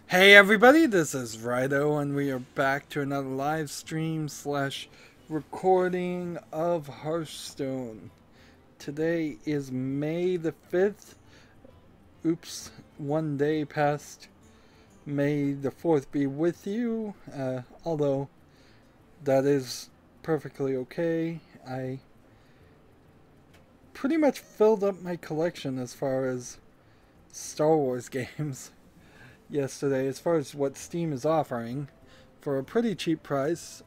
Hey everybody, this is Rydo and we are back to another live stream slash recording of Hearthstone. Today is May the 5th. Oops, one day past. May the 4th be with you. Although that is perfectly okay. I pretty much filled up my collection as far as Star Wars games yesterday, as far as what Steam is offering for a pretty cheap price,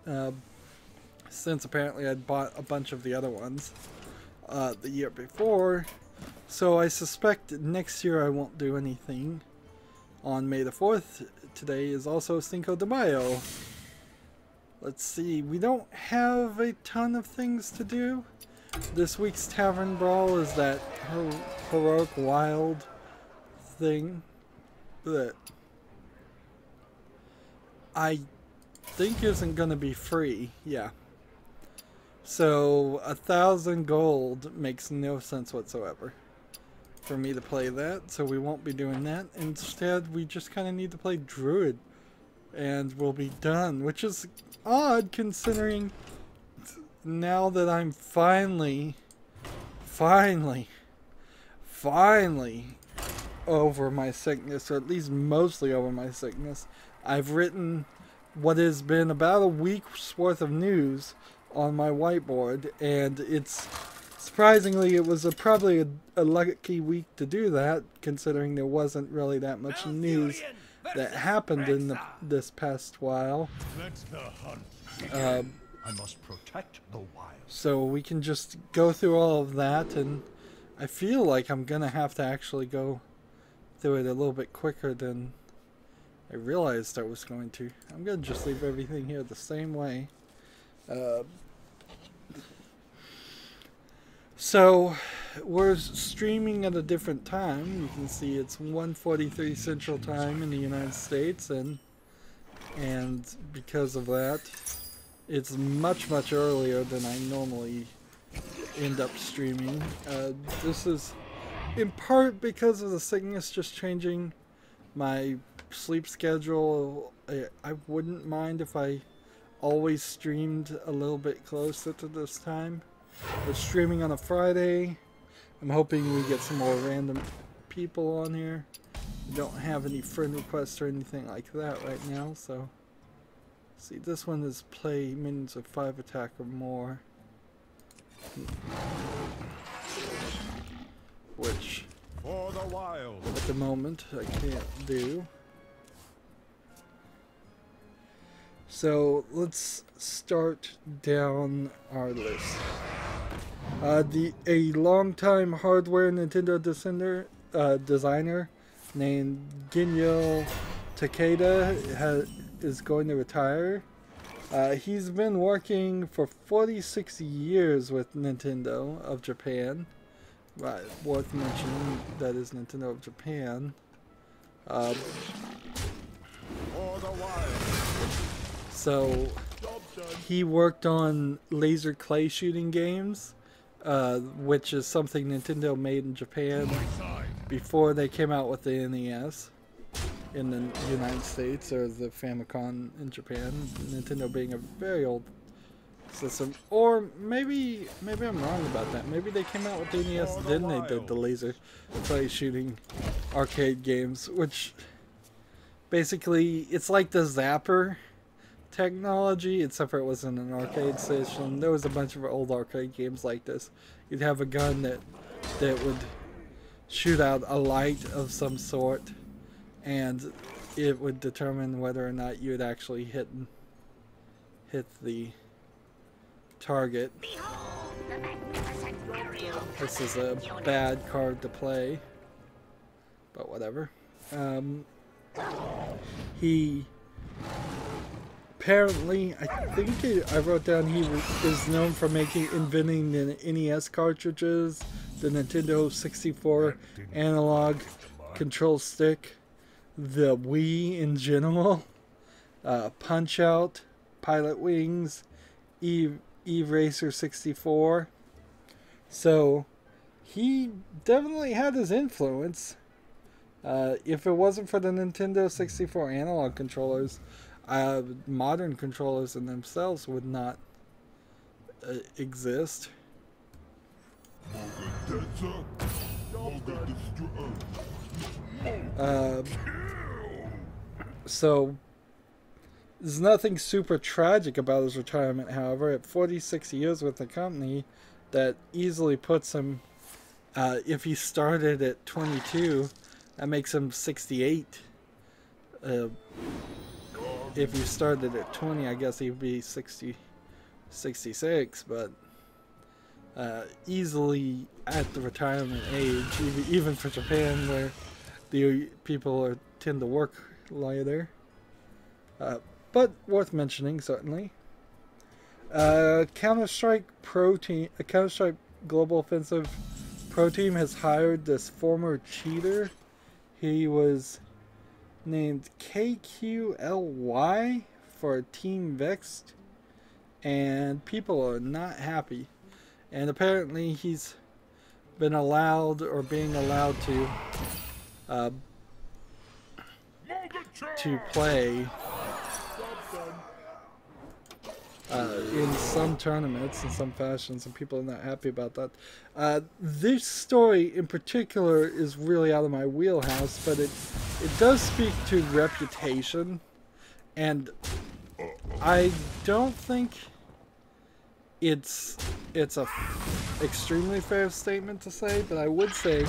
since apparently I'd bought a bunch of the other ones the year before. So I suspect next year I won't do anything on May the 4th. Today is also Cinco de Mayo. Let's see, we don't have a ton of things to do. This week's Tavern Brawl is that heroic wild thing that I think isn't gonna be free. Yeah. So 1,000 gold makes no sense whatsoever for me to play that, so we won't be doing that. Instead, we just kind of need to play Druid and we'll be done, which is odd considering now that I'm finally over my sickness, or at least mostly over my sickness. I've written what has been about a week's worth of news on my whiteboard, and it's surprisingly it was probably a lucky week to do that, considering there wasn't really that much news that happened in this past while. I must protect the wild. So we can just go through all of that, and I feel like I'm gonna have to actually go through it a little bit quicker than I realized I was going to. I'm gonna just leave everything here the same way. So we're streaming at a different time. You can see it's 1:43 Central Time in the United States, and because of that, it's much earlier than I normally end up streaming. This is in part because of the sickness just changing my sleep schedule. I wouldn't mind if I always streamed a little bit closer to this time. We're streaming on a Friday. I'm hoping we get some more random people on here. We don't have any friend requests or anything like that right now, so see, this one is play minions of 5 attack or more, which For the wild. at the moment I can't do. So let's start down our list. A longtime hardware Nintendo designer named Ginyo Takeda is going to retire. He's been working for 46 years with Nintendo of Japan. Right, worth mentioning, that is Nintendo of Japan. So he worked on laser clay shooting games, which is something Nintendo made in Japan before they came out with the NES in the United States, or the Famicom in Japan. Nintendo being a very old system, or maybe I'm wrong about that. Maybe they came out with the NES, then they did the laser clay shooting arcade games, which basically it's like the Zapper technology, except for it wasn't an arcade station. There was a bunch of old arcade games like this. You'd have a gun that would shoot out a light of some sort, and it would determine whether or not you had actually hit the target. This is a bad card to play, but whatever. He apparently, I wrote down, he is known for inventing the NES cartridges, the Nintendo 64 analog control stick, the Wii in general, Punch-Out, Pilot Wings, Eve Racer 64. So he definitely had his influence. If it wasn't for the Nintendo 64 analog controllers, modern controllers in themselves would not exist. So there's nothing super tragic about his retirement, however. At 46 years with the company, that easily puts him, if he started at 22, that makes him 68. If you started at 20, I guess he'd be 60, 66, but easily at the retirement age, even for Japan, where the people tend to work later. But worth mentioning, certainly. Counter-Strike Global Offensive Pro Team has hired this former cheater. He was named KQLY for Team Vexed, and people are not happy. And apparently he's been allowed, or being allowed to play in some tournaments in some fashion. Some people are not happy about that. This story in particular is really out of my wheelhouse, but it does speak to reputation, and I don't think it's a extremely fair statement to say, but I would say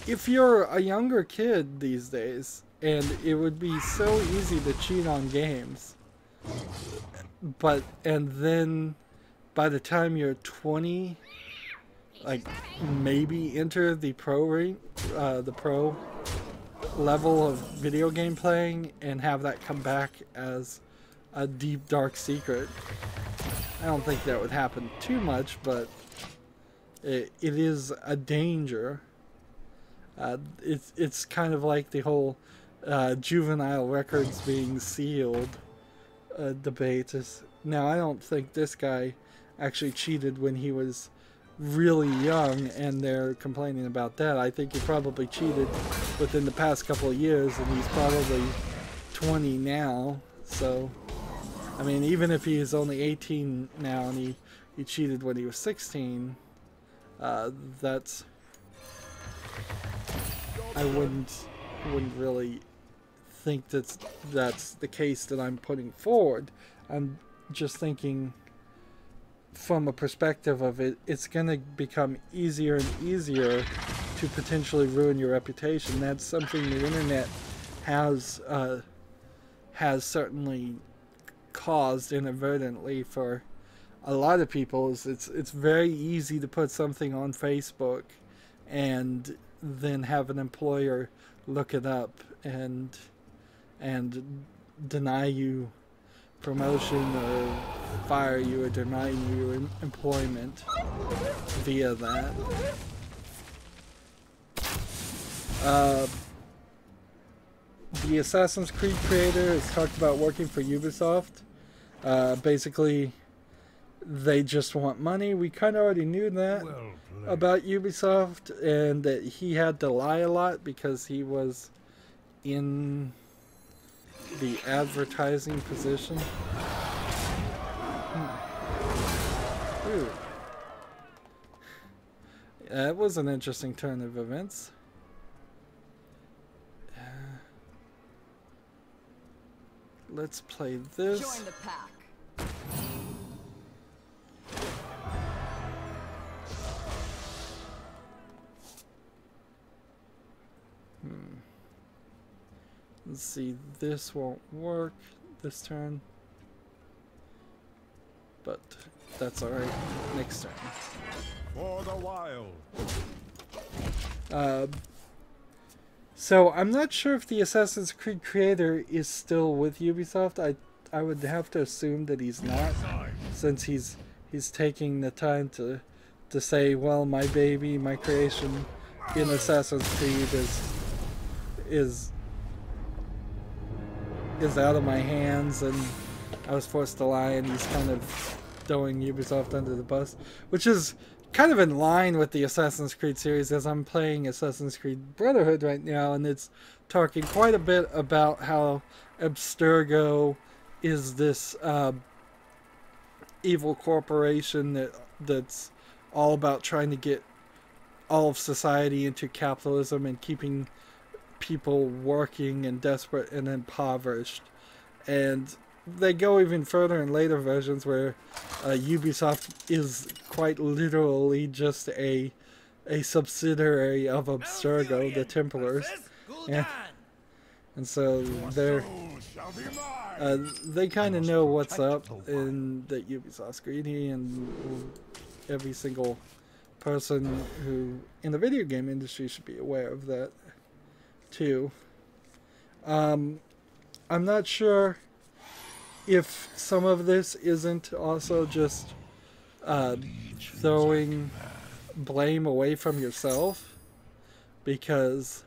if you're a younger kid these days, and it would be so easy to cheat on games, and then by the time you're 20, like maybe enter the pro level of video game playing and have that come back as a deep dark secret. I don't think that would happen too much, but it is a danger. It's kind of like the whole juvenile records being sealed debate. Now, I don't think this guy actually cheated when he was really young, and they're complaining about that. I think he probably cheated within the past couple of years, and he's probably 20 now. So, I mean, even if he is only 18 now and he cheated when he was 16, that's... I wouldn't really think that's the case that I'm putting forward. I'm just thinking from a perspective of it's going to become easier and easier to potentially ruin your reputation. That's something the internet has certainly caused inadvertently for a lot of people. It's very easy to put something on Facebook and then have an employer look it up and deny you promotion or fire you or deny you employment via that. The Assassin's Creed creator has talked about working for Ubisoft. Basically, they just want money. We kind of already knew that about Ubisoft, and that he had to lie a lot because he was in the advertising position. Ooh. That was an interesting turn of events. Let's play this. Join the pack. Let's see, this won't work this turn, but that's alright. Next turn. For the wild. So I'm not sure if the Assassin's Creed creator is still with Ubisoft. I would have to assume that he's not, since he's taking the time to say, well, my baby, my creation in Assassin's Creed is out of my hands, and I was forced to lie, and he's kind of throwing Ubisoft under the bus, which is kind of in line with the Assassin's Creed series, as I'm playing Assassin's Creed Brotherhood right now, and it's talking quite a bit about how Abstergo is this evil corporation that's all about trying to get all of society into capitalism and keeping people working and desperate and impoverished. And they go even further in later versions where Ubisoft is quite literally just a subsidiary of Abstergo, the Templars. And so they kind of know what's up, and that Ubisoft's greedy, and every single person who in the video game industry should be aware of that too. I'm not sure if some of this isn't also just throwing blame away from yourself, because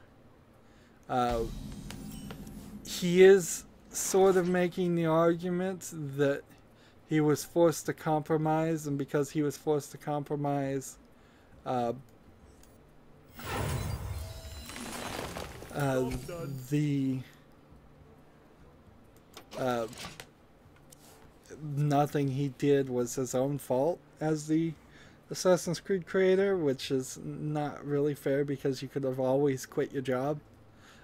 he is sort of making the argument that he was forced to compromise, and because he was forced to compromise, nothing he did was his own fault as the Assassin's Creed creator, which is not really fair, because you could have always quit your job.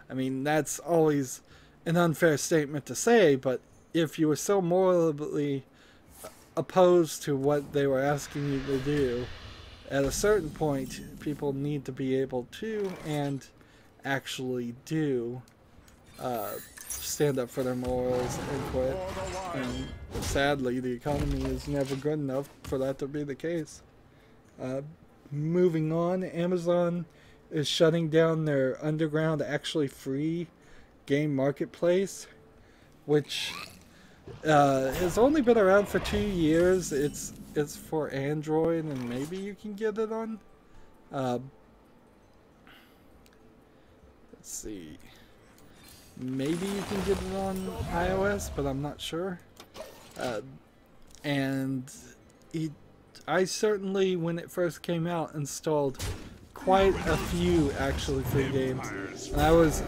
I mean, that's always an unfair statement to say, but if you were so morally opposed to what they were asking you to do, at a certain point, people need to be able to, and actually do, stand up for their morals and quit. And sadly, the economy is never good enough for that to be the case. Moving on, Amazon is shutting down their underground, actually free game marketplace, which has only been around for 2 years. It's for Android, and maybe you can get it on let's see, maybe you can get it on iOS, but I'm not sure. I certainly, when it first came out, installed quite a few actually free games, and I was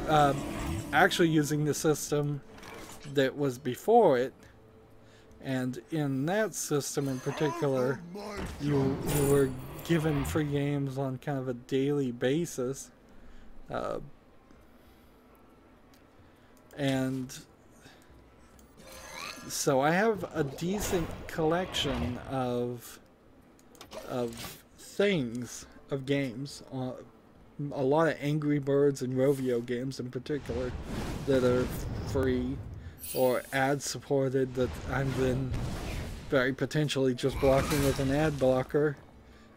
actually using the system that was before it, and in that system in particular, you were given free games on kind of a daily basis, and so I have a decent collection of things, of games, a lot of Angry Birds and Rovio games in particular that are free or ad supported, that I'm then very potentially just blocking with an ad blocker.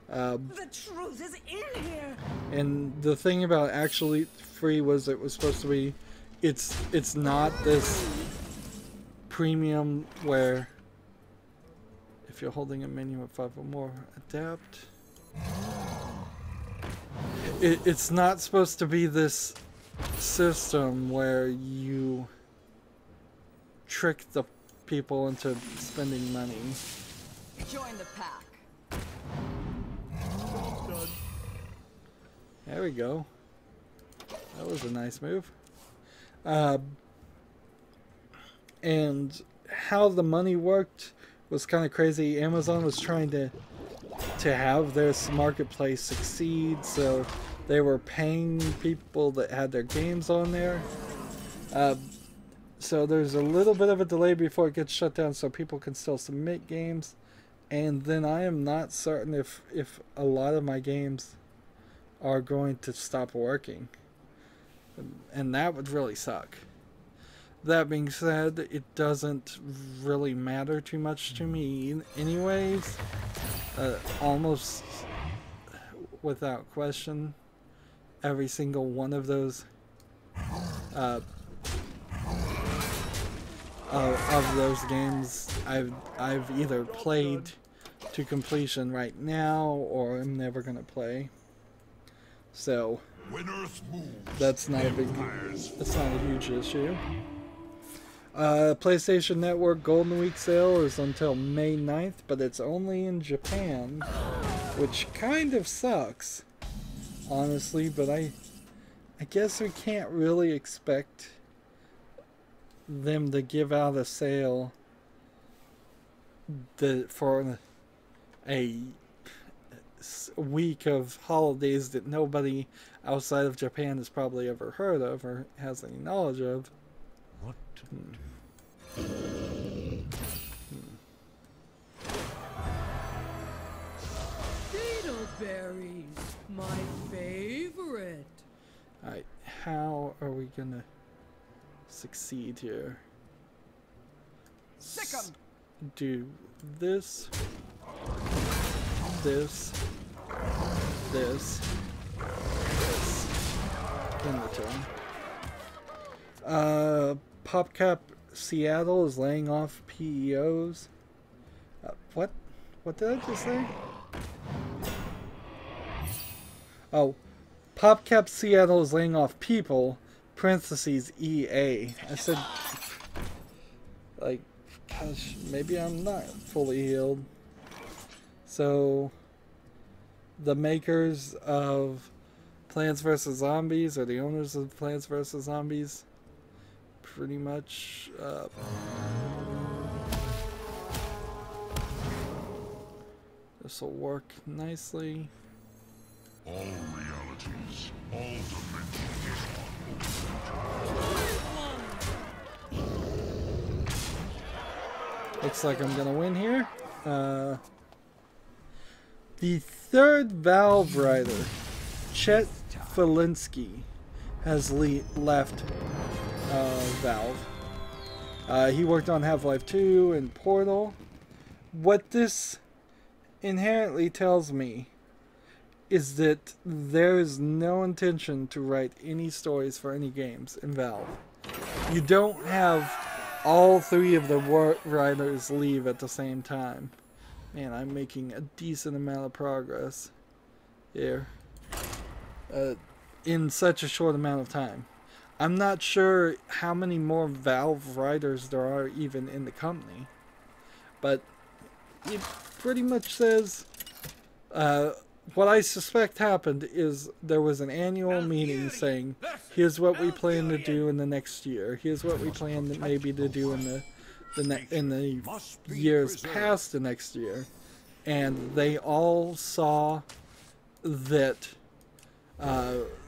The truth is in here. And the thing about actually free was it was supposed to be, it's not this premium where if you're holding a menu of 5 or more, adapt. It's not supposed to be this system where you trick the people into spending money. Join the pack. There we go. That was a nice move. And how the money worked was kind of crazy. Amazon was trying to have their marketplace succeed, so they were paying people that had their games on there. So there's a little bit of a delay before it gets shut down, so people can still submit games. And then I am not certain if a lot of my games are going to stop working, and that would really suck. That being said, it doesn't really matter too much to me anyways. Almost without question, every single one of those of those games I've either played to completion right now, or I'm never gonna play. So that's not a huge issue. PlayStation Network Golden Week sale is until May 9th, but it's only in Japan. which kind of sucks, honestly, but I guess we can't really expect them to give out a sale for a week of holidays that nobody outside of Japan has probably ever heard of or has any knowledge of. What to do? Beetleberries, my favorite. Alright, how are we gonna succeed here? Sick 'em. Do this, this, this, this in the turn. PopCap Seattle is laying off PEOs. What? What did I just say? Oh, PopCap Seattle is laying off people, parentheses EA. I said, like, gosh, maybe I'm not fully healed. So, the makers of Plants vs. Zombies, or the owners of Plants vs. Zombies, pretty much, this will work nicely. All realities, all dimensions. Looks like I'm gonna win here. The third Valve writer, Chet Felinsky, has left Valve. He worked on Half-Life 2 and Portal. What this inherently tells me is that there is no intention to write any stories for any games in Valve. You don't have all three of the writers leave at the same time. Man, I'm making a decent amount of progress here in such a short amount of time. I'm not sure how many more Valve writers there are even in the company, but it pretty much says what I suspect happened is there was an annual meeting saying, here's what we plan to do in the next year. Here's what we plan to maybe to do in the years past the next year. And they all saw that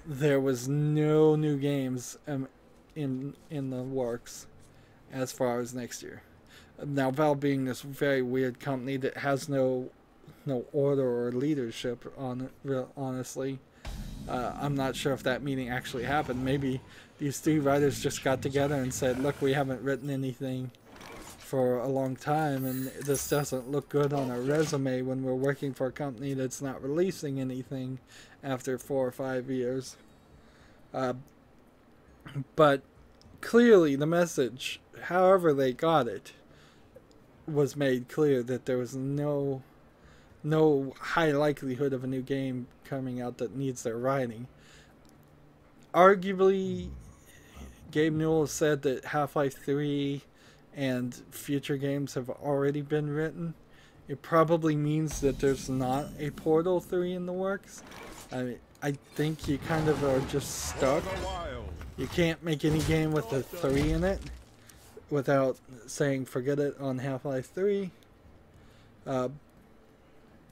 there was no new games in the works as far as next year. Now, Valve being this very weird company that has no order or leadership on it, honestly. I'm not sure if that meeting actually happened. Maybe these three writers just got together and said, look, we haven't written anything for a long time, and this doesn't look good on our resume when we're working for a company that's not releasing anything after 4 or 5 years. But clearly the message, however they got it, was made clear that there was no high likelihood of a new game coming out that needs their writing. Arguably, Gabe Newell said that Half-Life 3 and future games have already been written. It probably means that there's not a Portal 3 in the works. I mean, I think you kind of are just stuck. You can't make any game with a 3 in it without saying forget it on Half-Life 3.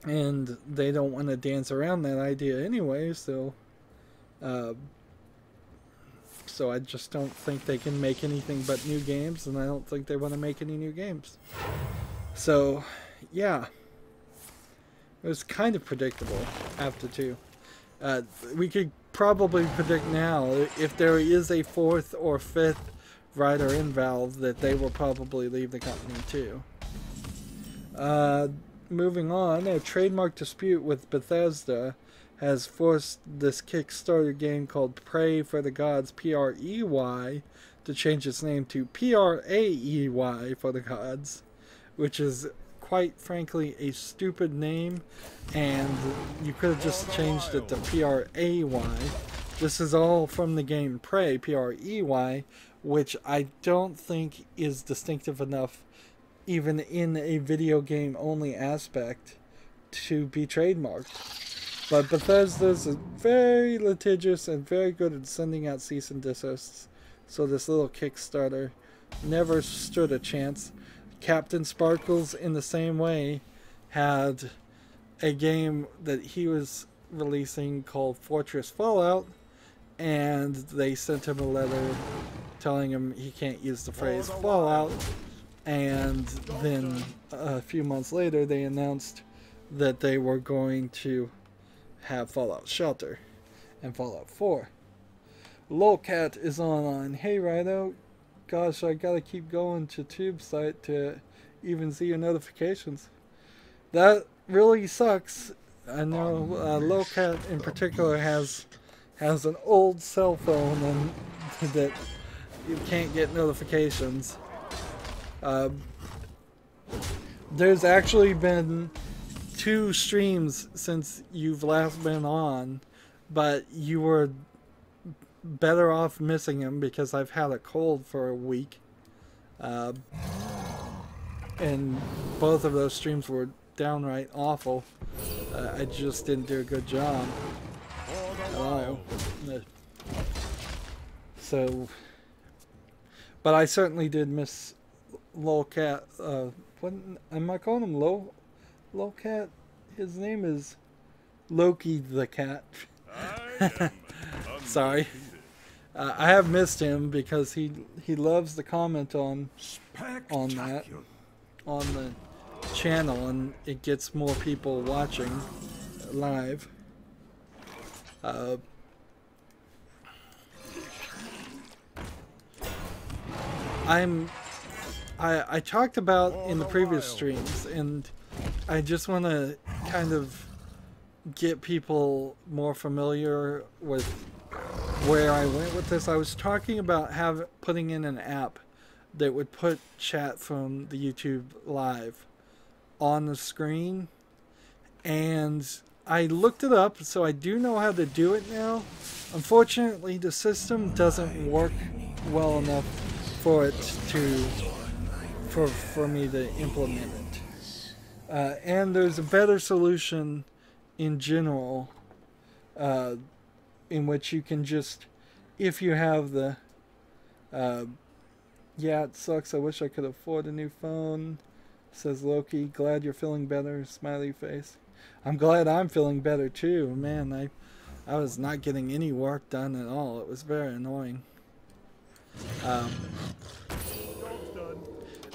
And they don't want to dance around that idea anyway, so I just don't think they can make anything but new games, and I don't think they want to make any new games. So, yeah. It was kind of predictable after 2. We could probably predict now, if there is a 4th or 5th writer in Valve, that they will probably leave the company too. Moving on, a trademark dispute with Bethesda has forced this Kickstarter game called Pray for the Gods, P-R-E-Y, to change its name to P-R-A-E-Y for the Gods, which is quite frankly a stupid name, and you could have just changed it to P-R-A-Y. This is all from the game Prey, P-R-E-Y, which I don't think is distinctive enough even in a video game only aspect to be trademarked. But Bethesda's very litigious and very good at sending out cease and desists. So this little Kickstarter never stood a chance. Captain Sparkles, in the same way, had a game that he was releasing called Fortress Fallout, and they sent him a letter telling him he can't use the phrase Fallout, and then a few months later they announced that they were going to have Fallout Shelter and Fallout 4. Lolcat is online. Hey Rydo, gosh, I gotta keep going to Tube site to even see your notifications. That really sucks. I know Lolcat in particular has an old cell phone and that you can't get notifications. There's actually been 2 streams since you've last been on, but you were better off missing them because I've had a cold for a week. And both of those streams were downright awful. I just didn't do a good job. So, but I certainly did miss Lolcat. What am I calling him? Lolcat? His name is Loki the cat. Sorry. I have missed him because he loves to comment on that on the channel, and it gets more people watching live. I talked about in the previous streams, and I just want to kind of get people more familiar with where I went with this. I was talking about putting in an app that would put chat from the YouTube live on the screen, and I looked it up, so I do know how to do it now. Unfortunately, the system doesn't work well enough for it for me to implement it. And there's a better solution in general, in which you can just, if you have the, yeah, it sucks. I wish I could afford a new phone, says Loki. Glad you're feeling better, smiley face. I'm glad I'm feeling better too. Man, I was not getting any work done at all. It was very annoying.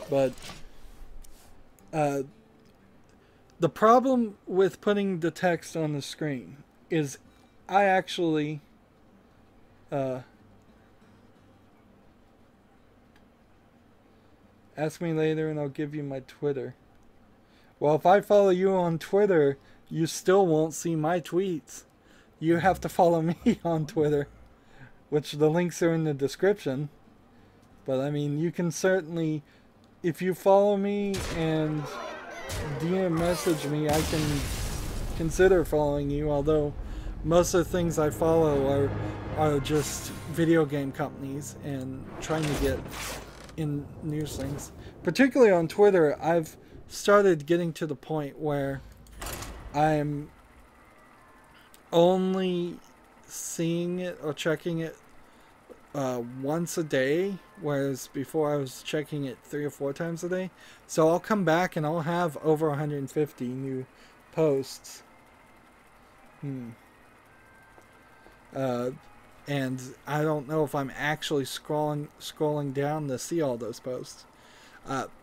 But the problem with putting the text on the screen is I actually ask me later and I'll give you my Twitter. Well, if I follow you on Twitter, you still won't see my tweets. You have to follow me on Twitter, which the links are in the description. But I mean, you can certainly, if you follow me and DM message me, I can consider following you, although most of the things I follow are just video game companies and trying to get in news things. Particularly on Twitter, I've started getting to the point where I'm only seeing it or checking it once a day, whereas before I was checking it 3 or 4 times a day. So I'll come back and I'll have over 150 new posts. And I don't know if I'm actually scrolling down to see all those posts.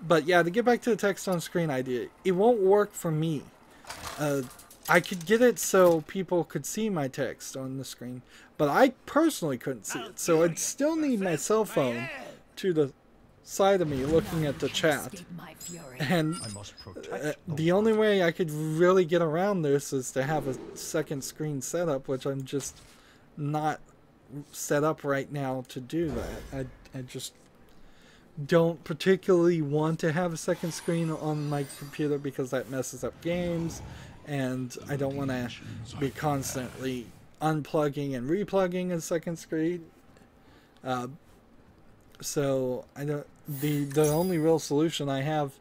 But yeah, to get back to the text on screen idea, it won't work for me. I could get it so people could see my text on the screen, but I personally couldn't see it, so I'd still need my cell phone to the side of me looking at the chat. And the only way I could really get around this is to have a second screen setup, which I'm just not set up right now to do that. I just don't particularly want to have a second screen on my computer because that messes up games, and I don't want to be constantly unplugging and replugging a second screen. So I don't. The only real solution I have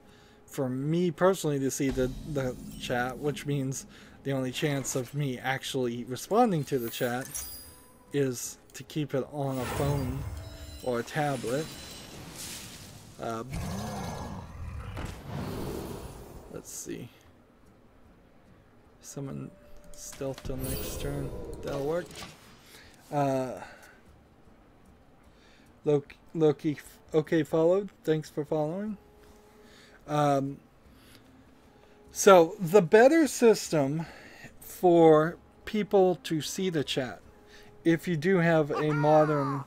for me personally to see the chat, which means the only chance of me actually responding to the chat is to keep it on a phone or a tablet. Let's see. Someone stealth till next turn. That'll work. Loki, okay, followed. Thanks for following. So the better system for people to see the chat, if you do have a modern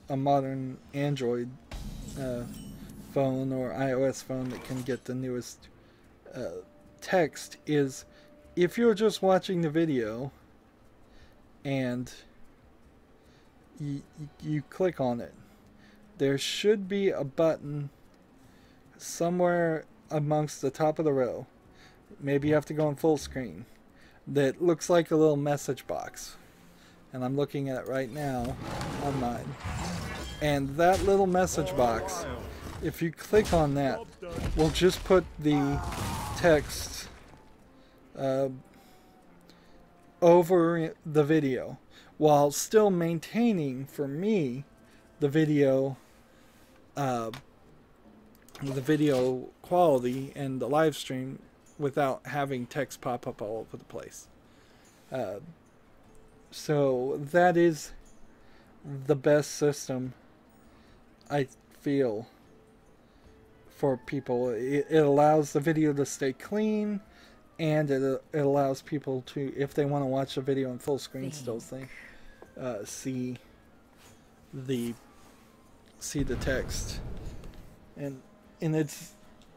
modern Android phone or iOS phone that can get the newest text, is if you're just watching the video and you click on it, there should be a button somewhere amongst the top of the row, maybe you have to go in full screen, that looks like a little message box, and I'm looking at it right now on mine. And that little message box, if you click on that, will just put the text over the video, while still maintaining, for me, the video quality and the live stream without having text pop up all over the place. So that is the best system, I feel, for people. It allows the video to stay clean, and it allows people to, if they want to watch the video in full screen, still see the text, and it's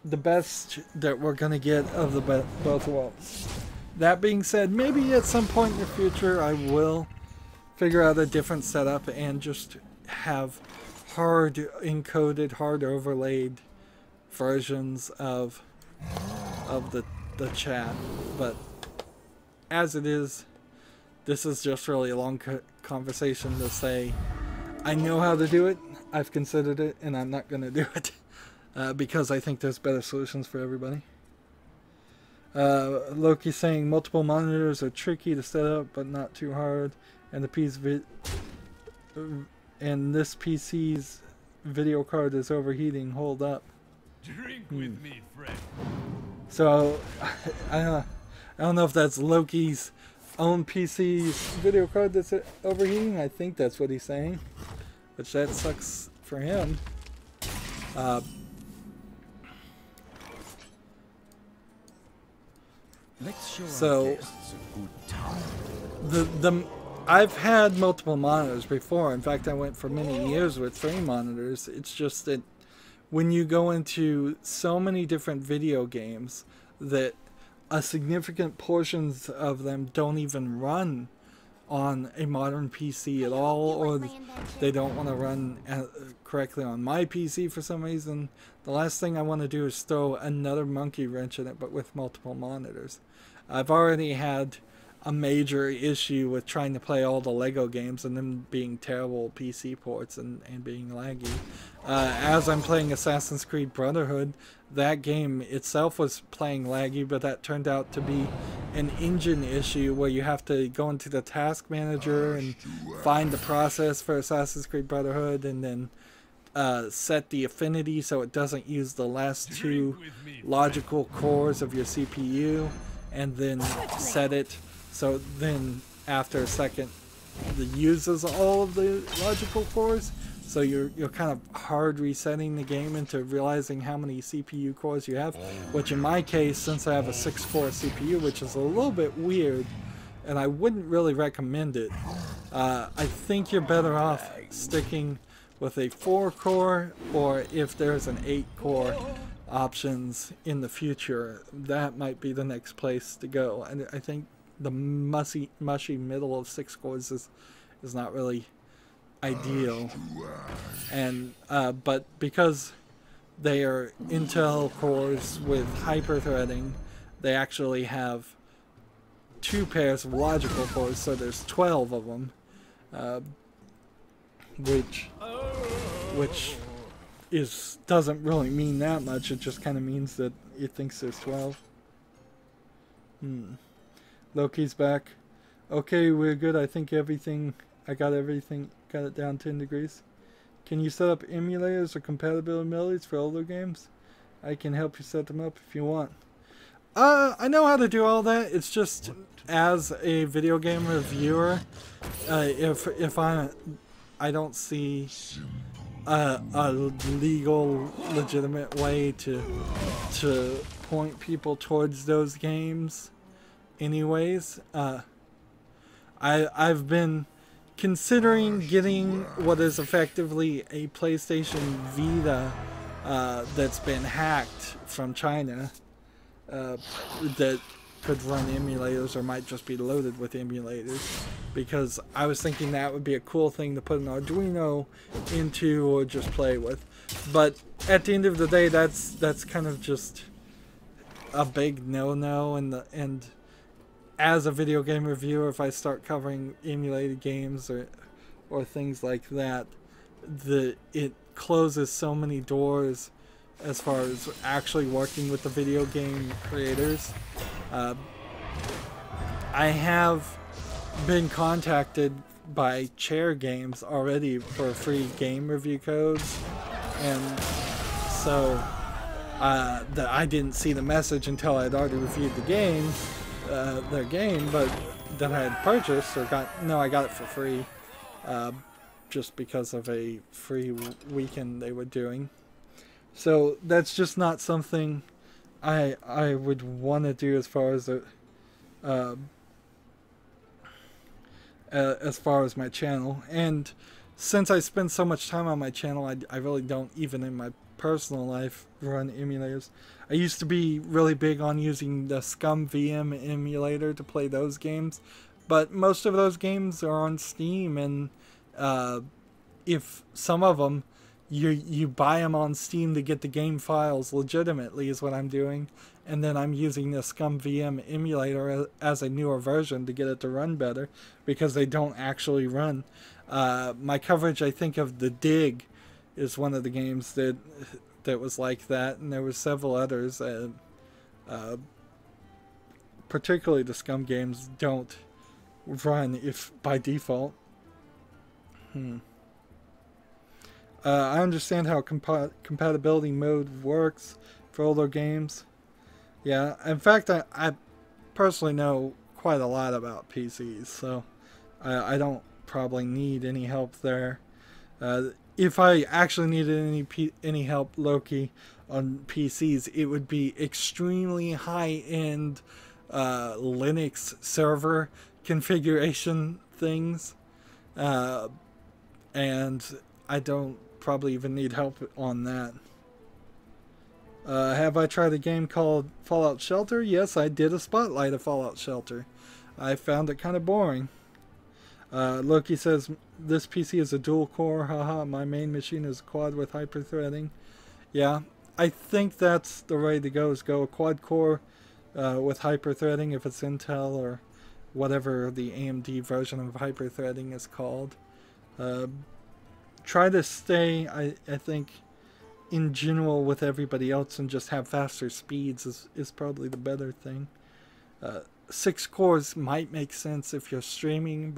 the best that we're gonna get of the both worlds. That being said, maybe at some point in the future I will figure out a different setup and just have hard encoded, hard overlaid versions of the chat. But as it is, this is just really a long conversation to say I know how to do it, I've considered it, and I'm not going to do it because I think there's better solutions for everybody. Loki saying multiple monitors are tricky to set up, but not too hard, and this PC's video card is overheating. Hold up. Drink with me, friend. So I don't know if that's Loki's own PC's video card that's overheating. I think that's what he's saying, which that sucks for him. So I've had multiple monitors before. In fact, I went for many years with 3 monitors. It's just that when you go into so many different video games that a significant portions of them don't even run on a modern PC at all, or they don't want to run correctly on my PC for some reason, the last thing I want to do is throw another monkey wrench in it, but with multiple monitors. I've already had a major issue with trying to play all the Lego games and them being terrible PC ports and being laggy. As I'm playing Assassin's Creed Brotherhood, that game itself was playing laggy, but that turned out to be an engine issue where you have to go into the task manager and find the process for Assassin's Creed Brotherhood, and then set the affinity so it doesn't use the last 2 logical cores of your CPU, and then set it so then after a second it uses all of the logical cores. So you're kind of hard resetting the game into realizing how many CPU cores you have, which in my case, since I have a 6-core CPU, which is a little bit weird, and I wouldn't really recommend it, I think you're better off sticking with a 4-core, or if there's an 8-core options in the future, that might be the next place to go. And I think the mushy middle of 6 cores is not really ideal, and but because they are Intel cores with hyper-threading, they actually have 2 pairs of logical cores, so there's 12 of them, which doesn't really mean that much. It just kind of means that it thinks there's 12. Loki's back. Okay, we're good. I think everything. I got everything. Got it down 10 degrees. Can you set up emulators or compatibilities for older games? I can help you set them up if you want. I know how to do all that. It's just as a video game reviewer, if I don't see a legal, legitimate way to point people towards those games. Anyways, I've been considering getting what is effectively a PlayStation Vita that's been hacked from China, that could run emulators or might just be loaded with emulators, because I was thinking that would be a cool thing to put an Arduino into or just play with. But at the end of the day, that's kind of just a big no-no, and as a video game reviewer, if I start covering emulated games or things like that, it closes so many doors as far as actually working with the video game creators. I have been contacted by Chair Games already for free game review codes, and so I didn't see the message until I'd already reviewed the game, their game, but that I had purchased or I got it for free, just because of a free weekend they were doing. So that's just not something I would want to do as far as my channel. And since I spend so much time on my channel, I really don't, even in my personal life, run emulators. I used to be really big on using the Scum VM emulator to play those games, but most of those games are on Steam, and if some of them you buy them on Steam to get the game files legitimately is what I'm doing, and then I'm using the Scum VM emulator as a newer version to get it to run better, because they don't actually run. My coverage, I think, of The Dig is one of the games that was like that, and there were several others. Particularly the Scum games don't run if by default. I understand how compatibility mode works for older games. Yeah, in fact, I personally know quite a lot about PCs, so I don't probably need any help there. If I actually needed any help, Loki, on PCs, it would be extremely high-end Linux server configuration things, and I don't probably even need help on that. Have I tried a game called Fallout Shelter? Yes, I did a spotlight of Fallout Shelter. I found it kind of boring. Loki says, this PC is a dual core, haha, my main machine is a quad with hyper-threading. Yeah, I think that's the way to go, is go a quad core with hyper-threading if it's Intel or whatever the AMD version of hyper-threading is called. Try to stay, I think, in general with everybody else and just have faster speeds is probably the better thing. 6 cores might make sense if you're streaming,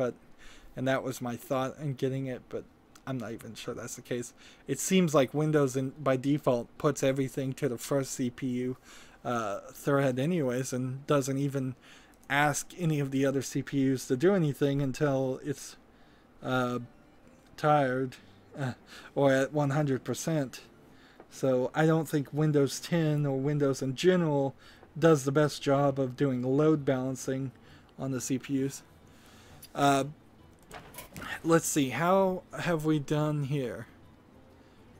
and that was my thought in getting it, but I'm not even sure that's the case. It seems like Windows by default puts everything to the first CPU thread anyways, and doesn't even ask any of the other CPUs to do anything until it's tired or at 100%. So I don't think Windows 10 or Windows in general does the best job of doing load balancing on the CPUs. Let's see, how have we done here?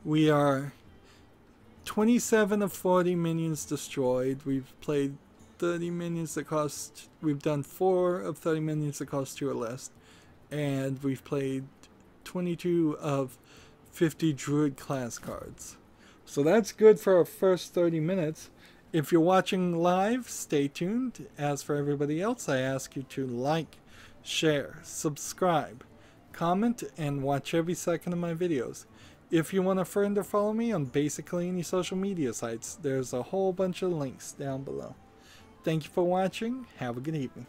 We are 27 of 40 minions destroyed. We've played 30 minions that cost, we've done 4 of 30 minions that cost 2 or less, and we've played 22 of 50 druid class cards. So that's good for our first 30 minutes. If you're watching live, stay tuned. As for everybody else, I ask you to like, share, subscribe, comment, and watch every second of my videos. If you want a friend or follow me on basically any social media sites, there's a whole bunch of links down below. Thank you for watching. Have a good evening.